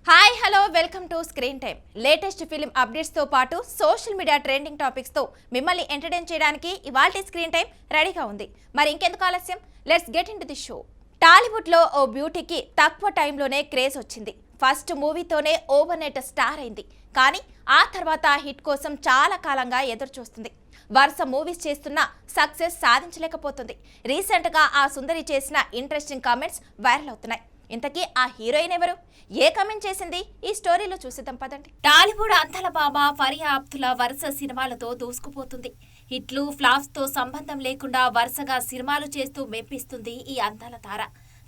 Hi hello welcome to screen time. Latest film updates తో పాటు social media trending topics తో మిమ్మల్ని entertain చేయడానికి ఇవాల్టి స్క్రీన్ టైమ్ రెడీగా ఉంది. మరి ఇంకెందుకు ఆలస్యం, let's get into the show. Tollywood లో ఓ బ్యూటీకి తక్కువ టైంలోనే క్రేజ్ వచ్చింది. ఫస్ట్ మూవీతోనే ఓవర్ నైట్ స్టార్ అయింది. కానీ ఆ తర్వాత హిట్ కోసం చాలా కాలంగా ఎదురు చూస్తుంది. వరుస మూవీస్ చేస్తున్నా సక్సెస్ సాధించలేకపోతుంది. రీసెంట్ గా ఆ సుందరి చేసిన ఇంట్రెస్టింగ్ కామెంట్స్ వైరల్ అవుతున్నాయి. ఇంతకీ ఆ హీరోయిన్ ఎవరు, ఏ కమెంట్ చేసింది, ఈ స్టోరీలో చూసిద్దాం పదండి. టాలీవుడ్ అంతల బామ ఫరియా అబ్దుల్లా వరుస సినిమాలతో దూసుకుపోతుంది. హిట్లు ఫ్లాప్స్ తో సంబంధం లేకుండా వరుసగా సినిమాలు చేస్తూ మెప్పిస్తుంది ఈ అందాల తార.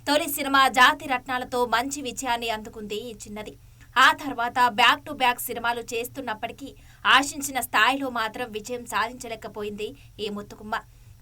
తొలి సినిమా జాతి రత్నాలతో మంచి విజయాన్ని అందుకుంది ఈ చిన్నది. ఆ తర్వాత బ్యాక్ టు బ్యాక్ సినిమాలు చేస్తున్నప్పటికీ ఆశించిన స్థాయిలో మాత్రం విజయం సాధించలేకపోయింది ఈ ముత్తుకుమ్మ.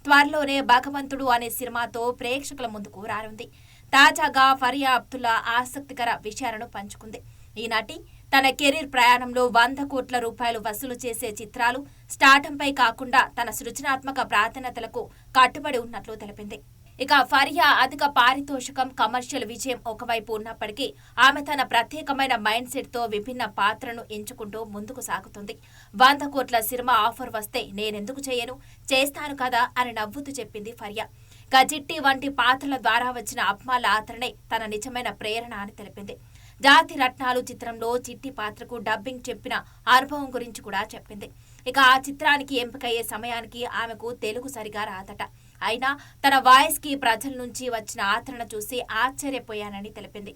త్వరలోనే భగవంతుడు అనే సినిమాతో ప్రేక్షకుల ముందుకు రానుంది. తాజాగా ఫరియా అబ్దుల్లా ఆసక్తికర విషయాలను పంచుకుంది. ఈ నటి తన కెరీర్ ప్రయాణంలో 100 కోట్ల రూపాయలు వసూలు చేసే చిత్రాలు స్టార్టంపై కాకుండా తన సృజనాత్మక ప్రాధాన్యతలకు కట్టుబడి ఉన్నట్లు తెలిపింది. ఇక ఫరియా అధిక పారితోషికం, కమర్షియల్ విజయం ఒకవైపు ఉన్నప్పటికీ ఆమె తన ప్రత్యేకమైన మైండ్ సెట్ తో విభిన్న పాత్రను ఎంచుకుంటూ ముందుకు సాగుతుంది. 100 కోట్ల సినిమా ఆఫర్ వస్తే నేనెందుకు చేయను, చేస్తాను కదా అని నవ్వుతూ చెప్పింది ఫరియా. గజిట్టి వంటి పాత్రల ద్వారా వచ్చిన అప్మాల ఆదరణే తన నిజమైన ప్రేరణ అని తెలిపింది. జాతి రత్నాలు చిత్రంలో చిట్టి పాత్రకు డబ్బింగ్ చెప్పిన అనుభవం గురించి కూడా చెప్పింది. ఇక ఆ చిత్రానికి ఎంపికయ్యే సమయానికి ఆమెకు తెలుగు సరిగా రాదట. అయినా తన వాయిస్ కి ప్రజల నుంచి వచ్చిన ఆదరణ చూసి ఆశ్చర్యపోయానని తెలిపింది.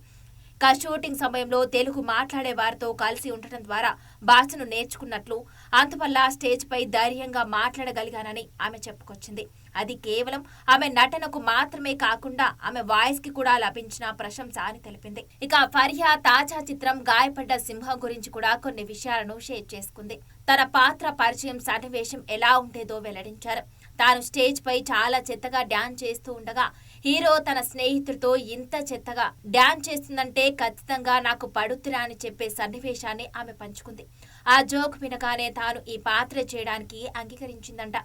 ఇక షూటింగ్ సమయంలో తెలుగు మాట్లాడే వారితో కలిసి ఉండటం ద్వారా భాషను నేర్చుకున్నట్లు, అందువల్ల స్టేజ్ పై ధైర్యంగా మాట్లాడగలిగానని ఆమె చెప్పుకొచ్చింది. అది కేవలం ఆమె నటనకు మాత్రమే కాకుండా ఆమె వాయిస్ కి కూడా లభించిన ప్రశంస అని తెలిపింది. ఇక ఫరియా తాజా చిత్రం గాయపడ్డ సింహం గురించి కూడా కొన్ని విషయాలను షేర్ చేసుకుంది. తన పాత్ర పరిచయం సన్నివేశం ఎలా ఉండేదో వెల్లడించారు. తాను స్టేజ్ పై చాలా చెత్తగా డాన్స్ చేస్తూ ఉండగా హీరో తన స్నేహితుడితో ఇంత చెత్తగా డాన్స్ చేస్తుందంటే ఖచ్చితంగా నాకు పడుతురా అని చెప్పే సన్నివేశాన్ని ఆమె పంచుకుంది. ఆ జోక్ వినగానే తాను ఈ పాత్ర చేయడానికి అంగీకరించిందంట.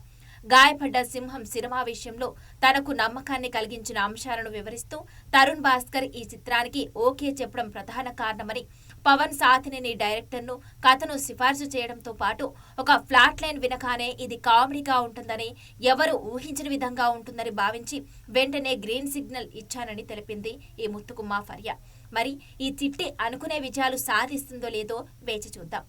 గాయపడ్డ సింహం సినిమా విషయంలో తనకు నమ్మకాన్ని కలిగించిన అంశాలను వివరిస్తూ తరుణ్ భాస్కర్ ఈ చిత్రానికి ఓకే చెప్పడం ప్రధాన కారణమని, పవన్ సాథినేని డైరెక్టర్ను కథను సిఫార్సు చేయడంతో పాటు ఒక ఫ్లాట్ లైన్ వినగానే ఇది కామెడీగా ఉంటుందని, ఎవరు ఊహించిన విధంగా ఉంటుందని భావించి వెంటనే గ్రీన్ సిగ్నల్ ఇచ్చానని తెలిపింది ఈ ముత్తుకుమ్మ ఫరియా. మరి ఈ చిట్టి అనుకునే విజయాలు సాధిస్తుందో లేదో వేచి చూద్దాం.